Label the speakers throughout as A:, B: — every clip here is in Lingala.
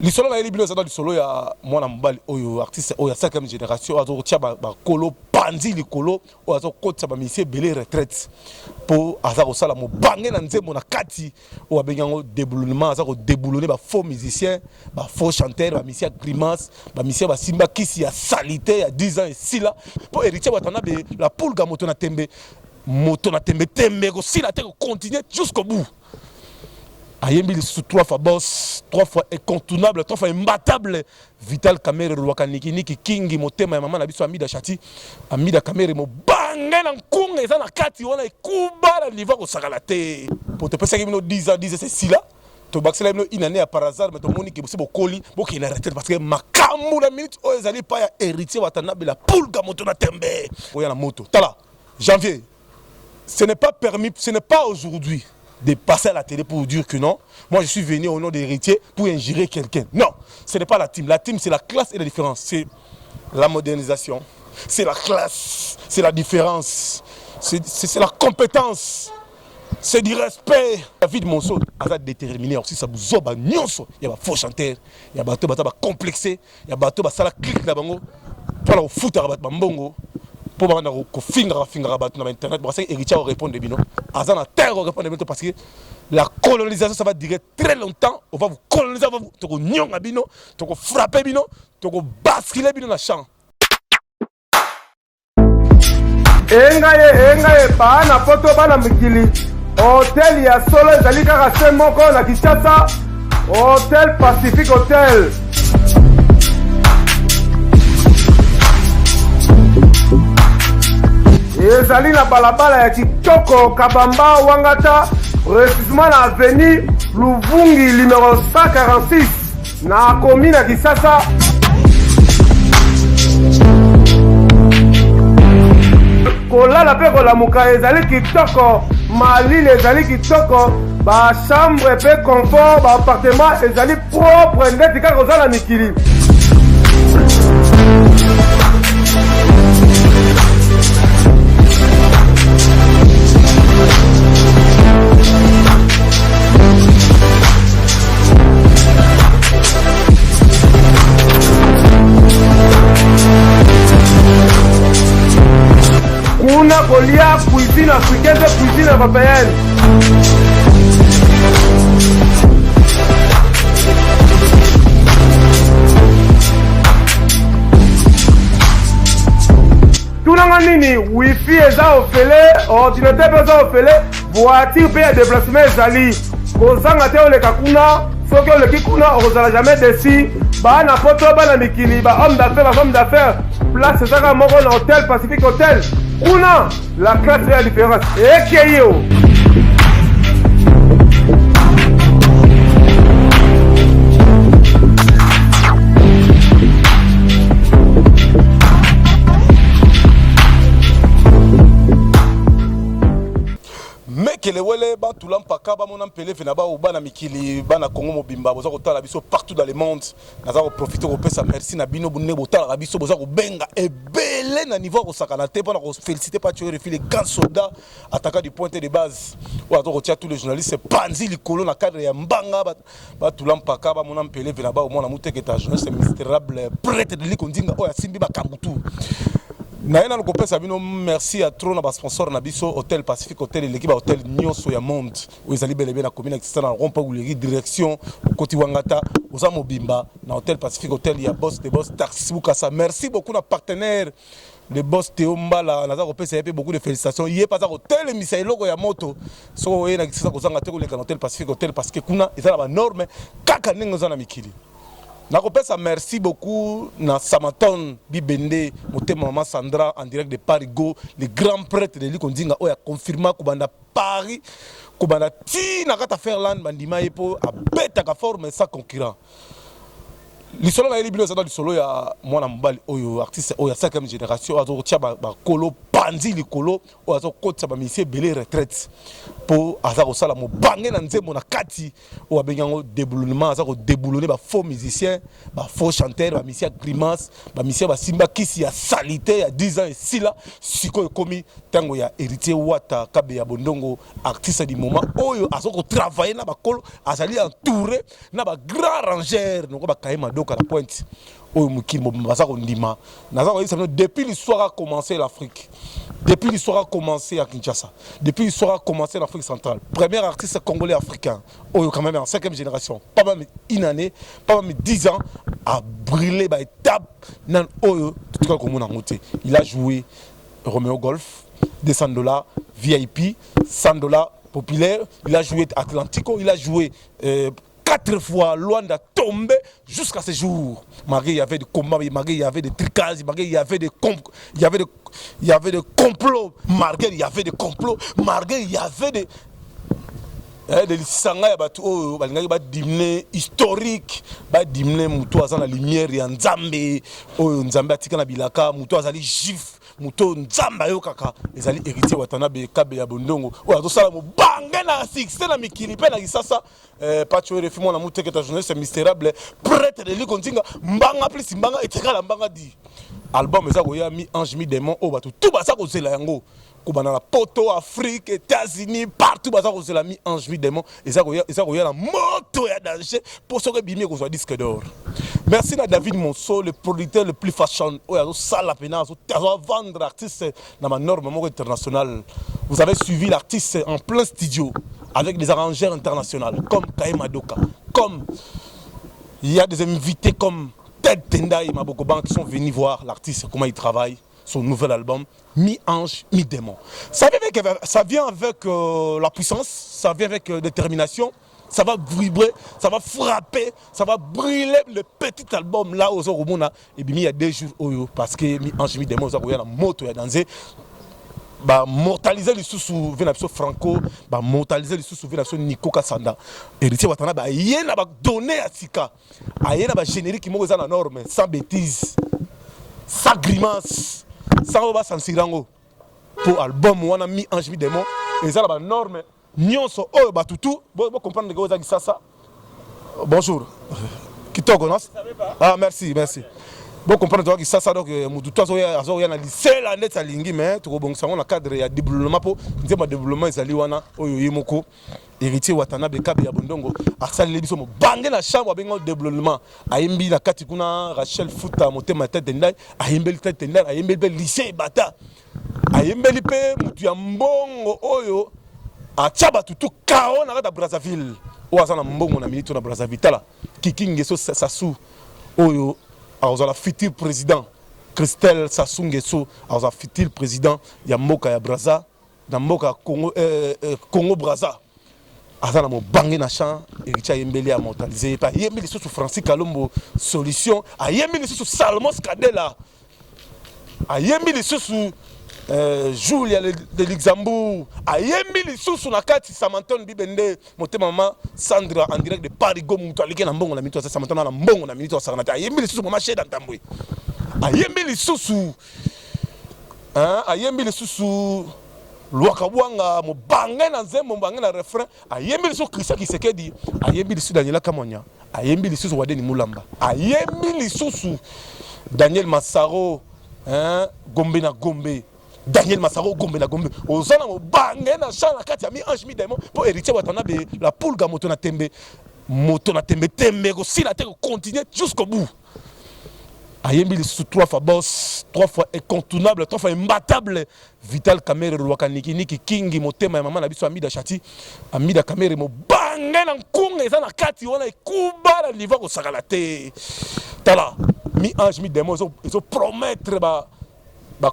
A: Lisolo na elibino zana lisolo ya mwana mobali oyo artiste oyo ya 5e génération azo tia ba kolo pandi likolo oyo azo kotsa ba misie belé retraite po aza ko sala mobange na nzembo na kati oyo abengango déboulonnement aza ko déboulonner ba faux musiciens ba faux chanteurs ba misie grimace ba misie ba simba kisi ya salité ya 10 ans et sila po héritier batana be la pulga moto na tembe tembe ko sila te ko continuer jusqu'au bout. Ayembi sous 3 fois boss, 3 fois incontournable, 3 fois imbattable. Vital Kamere Rwakaniki Niki Kingi motema ya mama na biso Amida Chati. Amida Kamere mo bange na nkunga eza na kati wana ekuba na niveau ko sakala te. Pour te penser que nous 10 ans c'est si là. To baxela une année par hasard mais to moni ke bo koli bo ke na retraite parce que makamu la minute o ezali pa ya héritier watanabe la pulga moto na tembe. Oya na moto. Tala. Janvier. Ce n'est pas permis, ce n'est pas aujourd'hui de passer à la télé pour dire que non, moi je suis venu au nom des héritiers pour ingérer quelqu'un. Non, ce n'est pas la team. La team, c'est la classe et la différence. C'est la modernisation, c'est la classe, c'est la différence, c'est la compétence, c'est du respect. David Monceau a déterminé aussi ça vous zoba nyonso. Il y a des faux chanteurs, il y a des bateaux complexés, il y a des bateaux qui cliquent là-bas. Pour la foot à Bambongo. Pour que fingra sur internet parce que héritier répondre de bino azana terre répondre de parce que la colonisation ça va durer très longtemps. On va vous coloniser, on va vous to nyonga bino to frapper bino to basculer bino na champ.
B: Engaye bana poto bana mikili hôtel ya solo ezali kaka se moko na Kinshasa, hôtel Pacific Hotel. Ezali na balabala ya Kitoko Kabamba Wangata, précisément na avenue Luvungi numéro 146 na commune ya Kisasa. Kolala pe kolamuka ezali kitoko, malile ezali kitoko, ba chambre pe confort, ba appartement ezali propre ndeti kaka ozala mikili. Kuna kolia cuisine africaine, cuisine européenne. Tunanga nini wifi eza ofele, ordinateur eza ofele, voiture pe ya déplacement ezali. Kozanga te oleka kuna, soki oleki kuna ozala jamais déçu. Ba na poto ba na mikili, ba homme d'affaires, place ezaka moko na hôtel Pacific Hotel. Kuna la classe est la différence. Et Keyo.
A: Mekele wele ba tulampaka ba mona mpele fena ba obana mikili bana Congo mobimba boza kotala biso partout dans le monde naza ko profiter ko pesa merci na bino bonne botala biso boza ko benga ebele na niveau ko sakana te pona ko féliciter pas tuer les grands soldats attaquant du point de base ou ato ko tia tous les journalistes panzi likolo na cadre ya mbanga ba tulampaka ba mona mpele fena ba mona muteke ta journaliste mystérable prêtre de likondinga o ya simbi ba kambutu. Naena nous kopesa bino merci à trop na ba sponsor na biso Hôtel Pacific Hotel l'équipe hôtel nyonso ya monde où ezali belebe na commune externe na rompa guleri direction Koti Wangata oza mobimba na Hôtel Pacific Hotel ya boss de boss Taxi Bukasa. Merci beaucoup na partenaire le boss Théo Mbala naza kopesa yepe beaucoup de félicitations yé pas za hôtel misai logo ya moto so yé na kisa kozanga te koleka na Hôtel Pacific Hotel parce que kuna ezala ba norme kaka ndenge oza na mikili. Nakopesa merci beaucoup na Samaton Bibende motema maman Sandra en direct de Parigo le grand prêtre de Likondinga oya confirma ko banda Paris ko banda ti na kata Fairland bandima yepo a beta ka forme sa concurrent. Lisolo na elibino za lisolo ya mwana mobali oyo artiste oyo ya 5e génération azo tia ba kolo bandi likolo oyo aza kokotisa bamisie ebele retraite mpo aza kosala mobange na nzembo na kati oyo abengi yango déboulonnement aza kodéboulonne bafaux musicien bafaux chanteur bamisie ya grimace bamisie basimba kisi ya salite ya 10 ans esila sikoyo ekomi ntango ya héritier wata kabe ya bondongo artiste du moment oyo aza kotravaille na bakolo azali entouré na bagrand rangeur noko bakaye madoka na pointe oyo mokili baza kondima naza koyebisa bino depuis l'histoire a commencé l'Afrique depuis l'histoire a commencé à Kinshasa depuis l'histoire a commencé l'Afrique centrale premier artiste congolais africain oyo quand même en 5e génération pas même une année pas même 10 ans a brûlé ba étape nan oyo tout cas comme on a il a joué Romeo Golf $200 VIP $100 populaire il a joué Atlantico il a joué 4 fois Luanda tombé jusqu'à ce jour. Malgré il y avait des combats, malgré il y avait des tricages, malgré il y avait des complots, malgré il y avait des complots, malgré il y avait des sanga ya batu oyo balingaki badimne historique badimne mutu aza na lumière ya nzambe oyo nzambe atika na bilaka mutu azali juif mutu nzambe ayokaka ezali héritier Watanabe kabe ya bondongo oyo azosala mobange na succès na mikili mpe na kisasa pacho refimo na mutu eketa journaliste mystérable prêtre de likonzinga mbanga plus mbanga etekala mbanga di album eza koya mi ange mi démon oyo bato tout baza kozela yango dans la poto Afrique États-Unis partout baza kozela mi ange mi démon eza koya na moto ya danger pour ce que bimi kozwa disque d'or. Merci à David Monceau le producteur le plus fashion oyo azo sala pena azo vendre artiste dans ma norme internationale. Vous avez suivi l'artiste en plein studio avec des arrangeurs internationaux comme Kaye Madoka, comme il y a des invités comme Ted Tendai Mabokoban qui sont venus voir l'artiste comment il travaille son nouvel album Mi-ange, mi-démon. Ça vient avec la puissance, ça vient avec détermination, ça va vibrer, ça va frapper, ça va brûler le petit album là aux Oromona. Et bien il y a 2 jours parce que Mi-ange, mi-démon, ça a la moto à danser. Bah mortaliser les sous Vénapso Franco, bah mortaliser les sous Vénapso Nico Kassanda. Héritier Watana, bah yéna bah donner à Sika, yéna bah générique qui m'ouvre la norme, sans bêtises, sans grimace. Ça va sensirango pour album wana mi ange mi démon et ça la norme nyonso oyo batutu bo comprendre que ozaki sasa bonjour kitoko non ah merci bon comprendre que ça donc mututu azo ya na lycée la net alingi mais to bongisa na cadre ya développement po nzema développement ezali wana oyo yemoko héritier Watanabe kabe ya bondongo asali biso mo bange na chambre bengo développement ayembi na kati kuna Rachel Futa motema tête ndai ayembeli tête ndai ayembeli lycée bata ayembeli pe mutu ya mbongo oyo achaba tutu kao na kata Brazzaville o azana mbongo na minute na Brazzaville tala kikingeso sasu oyo azala futur président Christelle Sassou Nguesso azala futur président ya mboka ya Brazza na mboka Congo Brazza azana mo bangi na champ héritier yembeli a mortalisé pa yembeli sous Francis Kalombo solution a yembeli sous Salmos Kadela a yembeli sous Julia de Luxembourg a yembeli sous na kati Samanton Bibende motema mama Sandra en direct de Paris go muto alike na mbongo na minute sa Samanton na mbongo na minute sa a yembeli sous mama Sheda Ntambwe a yembeli sous a yembeli sous Luakabwanga mo bange na nzembo bange na refrain ayembi liso Christian Kisekedi ayembi liso Daniela Kamonya ayembi liso Wadeni Mulamba ayembi liso Daniel Massaro Gombe na Gombe Daniel Massaro Gombe na Gombe ozana mo bange na chana kati ya mi ange mi démon po héritier Watanabe la pulga moto na tembe tembe ko sila te ko continuer jusqu'au bout ayembi liso 3 fois boss 3 fois incontournable 3 fois imbattable Vital Kamerhe Lwakaniki Niki Kingi motema ya mama na biso Amida Chati Amida Kamerhe mo bange na nkunga eza na kati wana ekuba na niveau ko sakala te tala mi ange mi démon ils promettre ba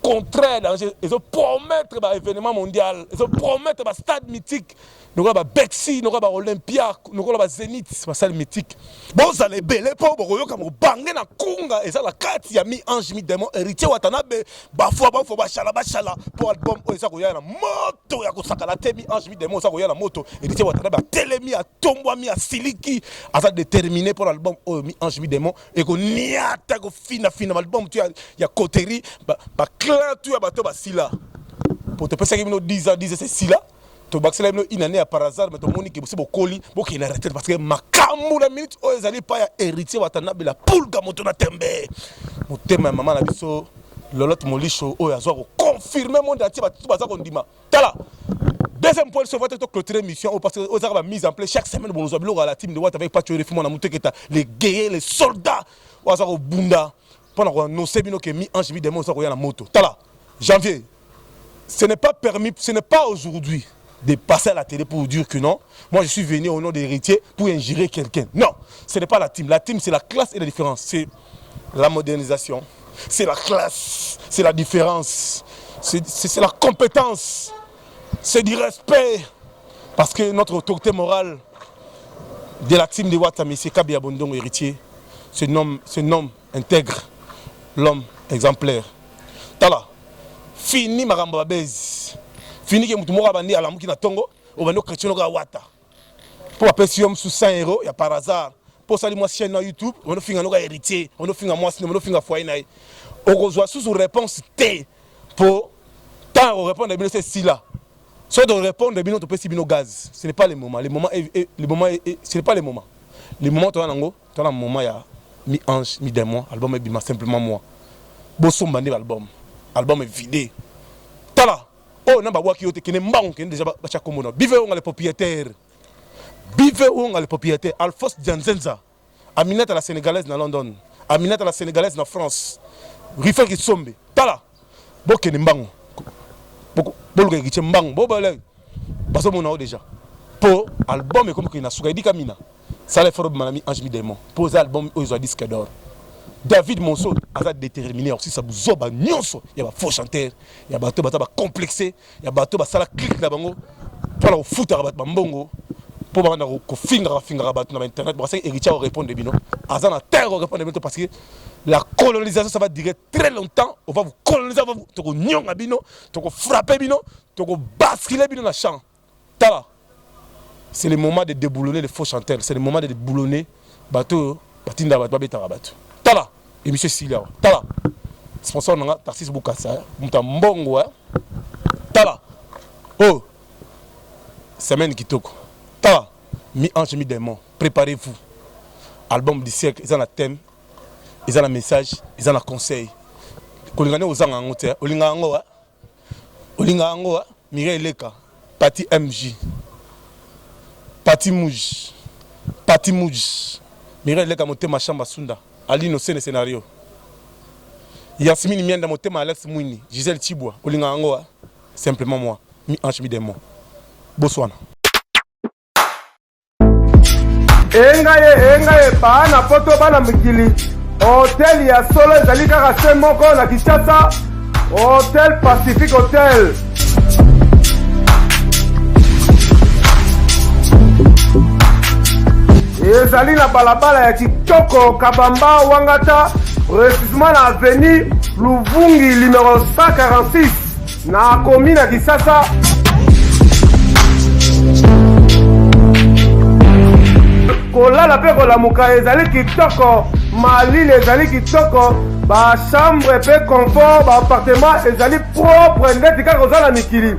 A: contraire danger ils promettre ba événement mondial ils promettre ba stade mythique nous ba Bexi nous ba Olympia nous ba Zénith ba salle mythique bon ça les belé po boyoka mo bange na kunga eza la kati ya mi ange mi démon héritier Watanabe ba fois ba chala pour album eza ko ya na moto ya ko sakala te mi ange mi démon eza ko ya na moto héritier Watanabe telemi a tombwa mi a siliki asa déterminé pour l'album mi ange mi démon et ko niata ko fina album tu ya coterie ba clan tu ya bato basila pour te passer 10 ans, 10 ans, c'est si là. Tu vas une année par hasard, mais tu vas c'est colis, qui est arrêté parce que ma camou la minute, ils allaient pas héritier, watanabe la poule, comme on a tembe. Mon thème, maman, la biso, l'autre mon licho, oh, ils ont confirmé mon dati, tout ça qu'on dit. Tala. Deuxième point, c'est votre clôturer mission, parce que vous avez mise en place chaque semaine, vous avez la team de Watt avec Pacho, les guerriers, les soldats, vous avez Bunda, pendant nos sébino qui est mis en cheville des mots, vous avez la moto. Tala. Janvier. Ce n'est pas permis, ce n'est pas aujourd'hui de passer à la télé pour dire que non, moi je suis venu au nom des héritiers pour ingérer quelqu'un. Non, ce n'est pas la team. La team, c'est la classe et la différence. C'est la modernisation, c'est la classe, c'est la différence, c'est la compétence, c'est du respect. Parce que notre autorité morale de la team de Watami, c'est Kabi Abondongo héritier, ce nom intègre, l'homme exemplaire. Tala, fini Maramba Babez. Fini que mutu moko bandi ala muki na tongo obando chrétien ka wata pour appeler si homme sous 100 €, il y a par hasard pour salir moi chaîne na YouTube on finga no ka héritier on finga moi cinéma on finga foyer na on reçoit sous réponse T pour tant répondre à bien c'est si là soit de répondre bien to pesi bino gaz ce n'est pas le moment ce n'est pas le moment to nango to na moment ya mi ange mi démon album est bima simplement moi bosso mbandi album est vidé tala. Oh, non, bah, qui est mbango, qui est déjà bacha komono. Bive on a les propriétaires. Bive on a les propriétaires. Alphonse Djanzenza. Aminata la sénégalaise dans London. Aminata la sénégalaise dans France. Rifel qui sombe. Tala. Bo qui est mbango. Bo qui est mbango. Bo balé. Baso mon déjà. Pour album et comme qu'il n'a souga dit Kamina. Ça les fera manami Ange Midemon. Pour album ils ont disque d'or. David Monceau a déterminé aussi ça vous oba nyonso il y a faux chanteur il y a bateau ba complexé il y a bateau ba sala clic na bango pour la foot rabat bambongo pour ba na ko fingra bateau na internet parce que héritier répondre bino azana terre répondre bino parce que la colonisation ça va durer très longtemps on va vous coloniser on va vous to ko nyonga bino to ko frapper bino to ko basculer bino na champ tala c'est le moment de déboulonner les faux chanteurs c'est le moment de déboulonner bateau batinda bateau beta bateau tala et monsieur Silia tala sponsor nanga Tarsis Bukasa muta mbongo tala oh semaine kitoko tala mi ange mi démon préparez-vous album du siècle ils ont la thème ils ont la message ils ont la conseil kolingane ozanga ngote olinga ngo Mireille Leka Pati MJ Pati Mouj Mireille Leka motema chamba sunda Ali no scène scénario. Yasmine Mienda motema Alex Mwini, Gisèle Tibwa, Olinga Angoa, simplement moi, mi ange mi démon. Bonsoir.
B: Engaye bana poto bana mikili. Hôtel ya solo ezali kaka se moko na Kinshasa. Hôtel Pacific Hotel. ezali na balabala ya kitoko Kabamba Wangata précisément na avenue Luvungi numéro 146 na commune ya Kisasa. Kolala pe kolamuka ezali kitoko malile ezali kitoko ba chambre pe confort ba appartement ezali propre ndeti kaka ozala mikili.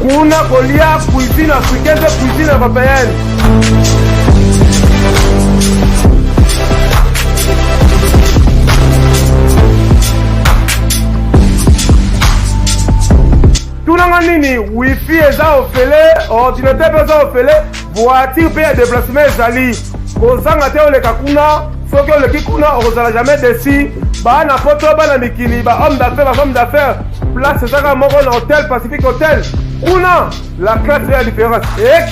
B: Kuna kolia cuisine africaine et cuisine européenne. Tunanga nini wifi eza ofele, ordinateur eza ofele, voiture pe ya déplacement ezali. Kozanga te oleka kuna, soki oleki kuna ozala jamais déçu. Bana poto bana mikili, ba homme d'affaires, ba femme d'affaires. Place ezaka moko na hôtel Pacific Hotel. Kuna la classe est la différence. Et